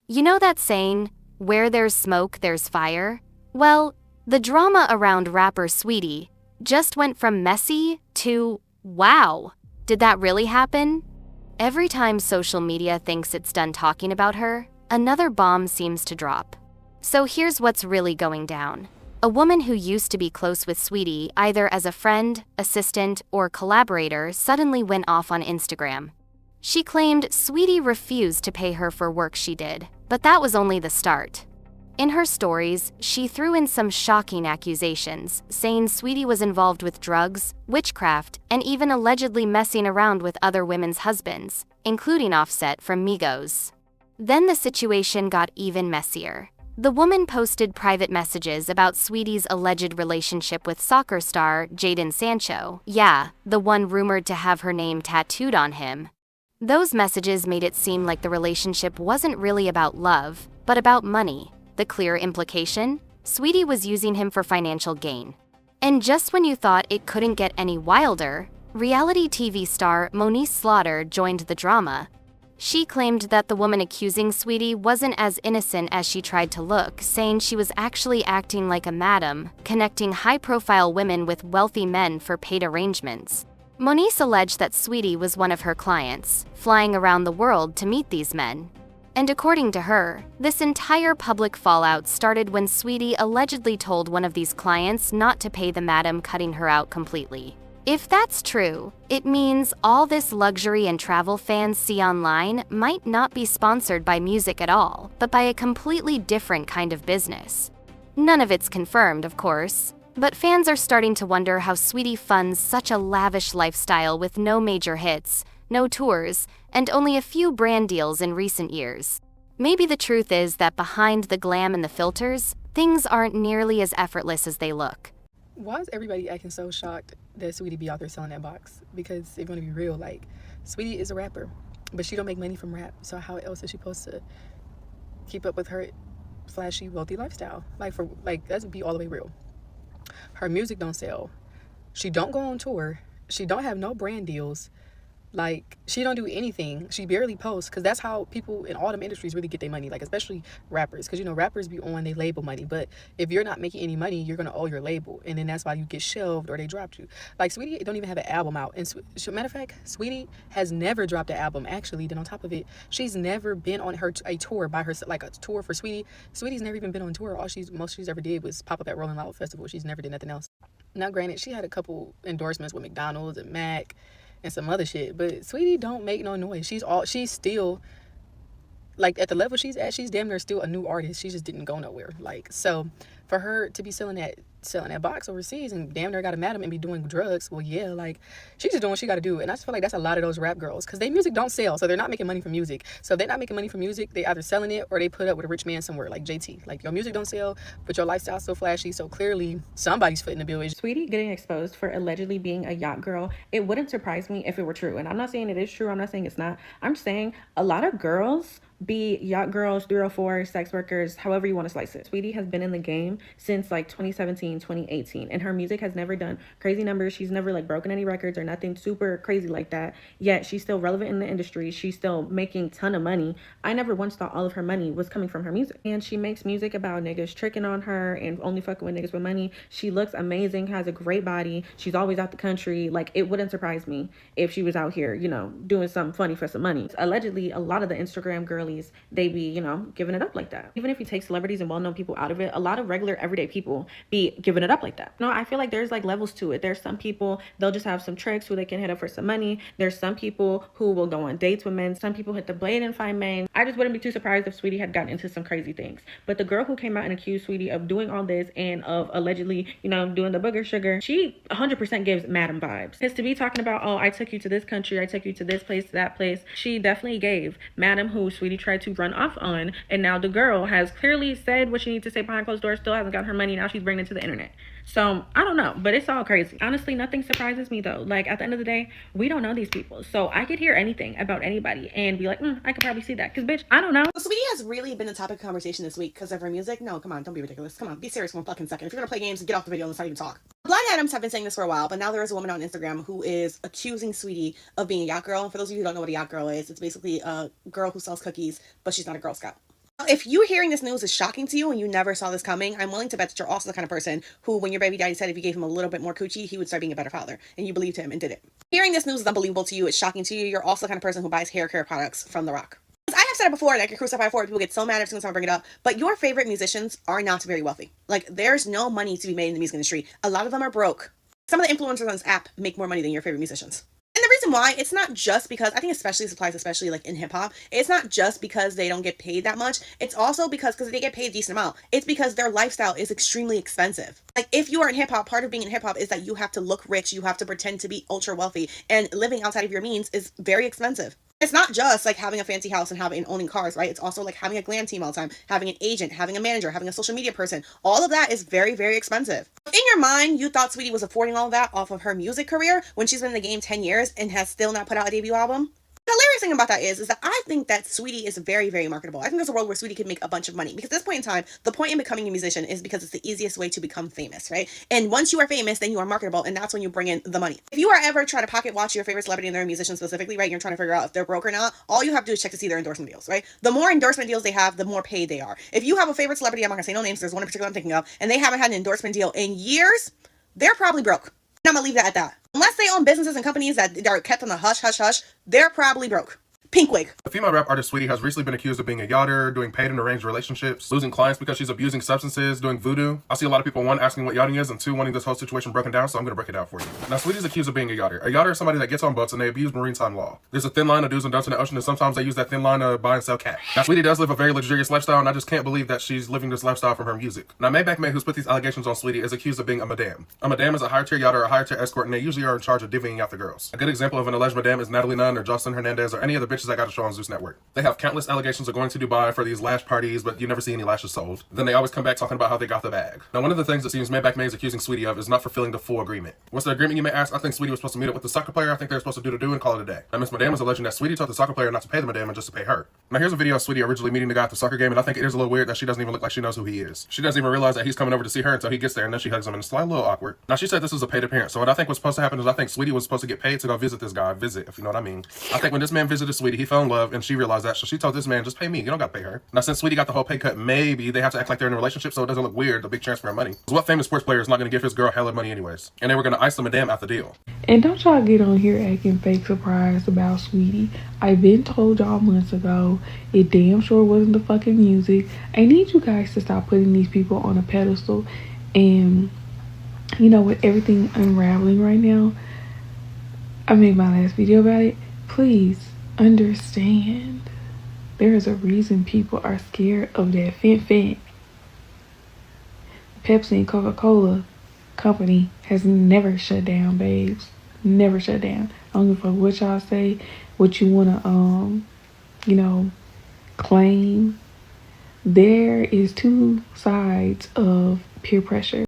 You know that saying, where there's smoke, there's fire? Well, the drama around rapper Saweetie just went from messy to, wow, did that really happen? Every time social media thinks it's done talking about her, another bomb seems to drop. So here's what's really going down. A woman who used to be close with Saweetie, either as a friend, assistant, or collaborator, suddenly went off on Instagram. She claimed Saweetie refused to pay her for work she did, but that was only the start. In her stories, she threw in some shocking accusations, saying Saweetie was involved with drugs, witchcraft, and even allegedly messing around with other women's husbands, including Offset from Migos. Then the situation got even messier. The woman posted private messages about Saweetie's alleged relationship with soccer star Jadon Sancho, yeah, the one rumored to have her name tattooed on him. Those messages made it seem like the relationship wasn't really about love, but about money. The clear implication? Saweetie was using him for financial gain. And just when you thought it couldn't get any wilder, reality TV star Moniece Slaughter joined the drama. She claimed that the woman accusing Saweetie wasn't as innocent as she tried to look, saying she was actually acting like a madam, connecting high-profile women with wealthy men for paid arrangements. Moniece alleged that Saweetie was one of her clients, flying around the world to meet these men. And according to her, this entire public fallout started when Saweetie allegedly told one of these clients not to pay the madam, cutting her out completely. If that's true, it means all this luxury and travel fans see online might not be sponsored by music at all, but by a completely different kind of business. None of it's confirmed, of course, but fans are starting to wonder how Saweetie funds such a lavish lifestyle with no major hits, no tours, and only a few brand deals in recent years. Maybe the truth is that behind the glam and the filters, things aren't nearly as effortless as they look. Why is everybody acting so shocked that Saweetie be out there selling that box? Because if you want to be real, like, Saweetie is a rapper, but she don't make money from rap. So how else is she supposed to keep up with her flashy, wealthy lifestyle? Let's be all the way real. Her music don't sell. She don't go on tour. She don't have no brand deals. Like, she don't do anything. She barely posts, because that's how people in all them industries really get their money, like, especially rappers, because, rappers be on their label money, but if you're not making any money, you're going to owe your label, and then that's why you get shelved or they dropped you. Like, Saweetie don't even have an album out, and matter of fact, Saweetie has never dropped an album, actually. Then on top of it, she's never been on a tour by herself, like a tour for Saweetie. Saweetie's never even been on tour. Most she's ever did was pop up at Rolling Loud Festival. She's never did nothing else. Now, granted, she had a couple endorsements with McDonald's and Mac and some other shit, but Saweetie don't make no noise. She's still, like, at the level she's at, she's damn near still a new artist. She just didn't go nowhere. Like, so for her to be selling that box overseas and damn near got a madam and be doing drugs, well, yeah, like, she's just doing what she got to do. And I just feel like that's a lot of those rap girls, because their music don't sell, so they're not making money from music. So if they're not making money from music, they either selling it or they put up with a rich man somewhere, like JT. Like, your music don't sell, but your lifestyle's so flashy, so clearly somebody's footing the bill. Saweetie getting exposed for allegedly being a yacht girl, it wouldn't surprise me if it were true. And I'm not saying it is true, I'm not saying it's not. I'm saying a lot of girls be yacht girls, 304, sex workers, however you want to slice it. Saweetie has been in the game since like 2017, 2018, and her music has never done crazy numbers. She's never like broken any records or nothing super crazy like that, yet she's still relevant in the industry. She's still making a ton of money. I never once thought all of her money was coming from her music. And she makes music about niggas tricking on her and only fucking with niggas with money. She looks amazing, has a great body. She's always out the country. Like, it wouldn't surprise me if she was out here, doing something funny for some money. Allegedly, a lot of the Instagram girlies, they be, giving it up like that. Even if you take celebrities and well-known people out of it, a lot of regular everyday people be giving it up like that. No, I feel like there's like levels to it. There's some people, they'll just have some tricks who they can hit up for some money. There's some people who will go on dates with men. Some people hit the blade and find men. I just wouldn't be too surprised if Saweetie had gotten into some crazy things. But the girl who came out and accused Saweetie of doing all this and of allegedly, doing the booger sugar, she 100% gives madam vibes. Because to be talking about, oh, I took you to this country, I took you to this place, to that place, she definitely gave madam, who Saweetie tried to run off on. And now the girl has clearly said what she needs to say behind closed doors, still hasn't got her money. Now she's bringing it to the internet. So I don't know, but it's all crazy. Honestly, nothing surprises me though. Like, at the end of the day, we don't know these people. So I could hear anything about anybody and be like, I could probably see that. Because bitch, I don't know. So Saweetie has really been the topic of conversation this week because of her music. No, come on, don't be ridiculous. Come on, be serious for 1 fucking second. If you're gonna play games, get off the video and let's not even talk. Blind Adams have been saying this for a while, but now there is a woman on Instagram who is accusing Saweetie of being a yacht girl. And for those of you who don't know what a yacht girl is, it's basically a girl who sells cookies, but she's not a Girl Scout. If you hearing this news is shocking to you and you never saw this coming, I'm willing to bet that you're also the kind of person who, when your baby daddy said if you gave him a little bit more coochie, he would start being a better father. And you believed him and did it. Hearing this news is unbelievable to you. It's shocking to you. You're also the kind of person who buys hair care products from The Rock. I have said it before, and I get crucified for it. People get so mad every single time I bring it up. But your favorite musicians are not very wealthy. Like, there's no money to be made in the music industry. A lot of them are broke. Some of the influencers on this app make more money than your favorite musicians. And the reason why, it's not just because, I think especially supplies, especially like in hip hop, it's not just because they don't get paid that much. It's also because they get paid a decent amount. It's because their lifestyle is extremely expensive. Like, if you are in hip hop, part of being in hip hop is that you have to look rich, you have to pretend to be ultra wealthy, and living outside of your means is very expensive. It's not just like having a fancy house and owning cars, right? It's also like having a glam team all the time, having an agent, having a manager, having a social media person. All of that is very, very expensive. In your mind, you thought Saweetie was affording all of that off of her music career when she's been in the game 10 years and has still not put out a debut album? The hilarious thing about that is that I think that Saweetie is very, very marketable. I think there's a world where Saweetie could make a bunch of money, because at this point in time, the point in becoming a musician is because it's the easiest way to become famous, right? And once you are famous, then you are marketable, and that's when you bring in the money. If you are ever trying to pocket watch your favorite celebrity and they're a musician specifically, right, you're trying to figure out if they're broke or not, all you have to do is check to see their endorsement deals, right? The more endorsement deals they have, the more paid they are. If you have a favorite celebrity, I'm not gonna say no names, there's one in particular I'm thinking of, and they haven't had an endorsement deal in years, they're probably broke. And I'm gonna leave that at that. Unless they own businesses and companies that are kept on the hush, hush, hush, they're probably broke. Pink wig. The female rap artist Saweetie has recently been accused of being a yachter, doing paid and arranged relationships, losing clients because she's abusing substances, doing voodoo. I see a lot of people, one, asking what yachting is, and two, wanting this whole situation broken down, so I'm going to break it down for you. Now, Saweetie's accused of being a yachter. A yachter is somebody that gets on boats and they abuse maritime law. There's a thin line of do's and don'ts in the ocean, and sometimes they use that thin line to buy and sell cat. Now, Saweetie does live a very luxurious lifestyle, and I just can't believe that she's living this lifestyle from her music. Now, Maybach May, who's put these allegations on Saweetie, is accused of being a madame. A madame is a higher tier yachter or a higher tier escort, and they usually are in charge of divvying out the girls. A good example of an alleged madame is Natalie Nunn or Jocelyn Hernandez or any other bitches that got a show on Zeus Network. They have countless allegations of going to Dubai for these lash parties, but you never see any lashes sold. Then they always come back talking about how they got the bag. Now, one of the things that seems Maybach May is accusing Saweetie of is not fulfilling the full agreement. What's the agreement, you may ask? I think Saweetie was supposed to meet up with the soccer player. I think they were supposed to do and call it a day. Now, Miss Madame is alleging that Saweetie told the soccer player not to pay the madame and just to pay her. Now, here's a video of Saweetie originally meeting the guy at the soccer game, and I think it is a little weird that she doesn't even look like she knows who he is. She doesn't even realize that he's coming over to see her until he gets there, and then she hugs him, and it's a little awkward. Now, she said this was a paid appearance, so what I think was supposed to happen is I think Saweetie was supposed to get paid to go visit this guy. Visit, if you know what I mean. I think when this man visited Saweetie, he fell in love, and she realized that, so she told this man, just pay me, you don't gotta pay her. Now, since Saweetie got the whole pay cut, maybe they have to act like they're in a relationship so it doesn't look weird, the big transfer of money. Because what famous sports player is not gonna give his girl hella money anyways? And they were gonna ice the madame out the deal. And don't y'all get on here acting fake surprised about Saweetie. I been told y'all months ago, it damn sure wasn't the fucking music. I need you guys to stop putting these people on a pedestal. And, you know, with everything unraveling right now, I made my last video about it. Please understand. There is a reason people are scared of that Fent. Pepsi and Coca-Cola company has never shut down, babes. Never shut down. I don't give a fuck what y'all say, what you want to, you know, claim. There is two sides of peer pressure.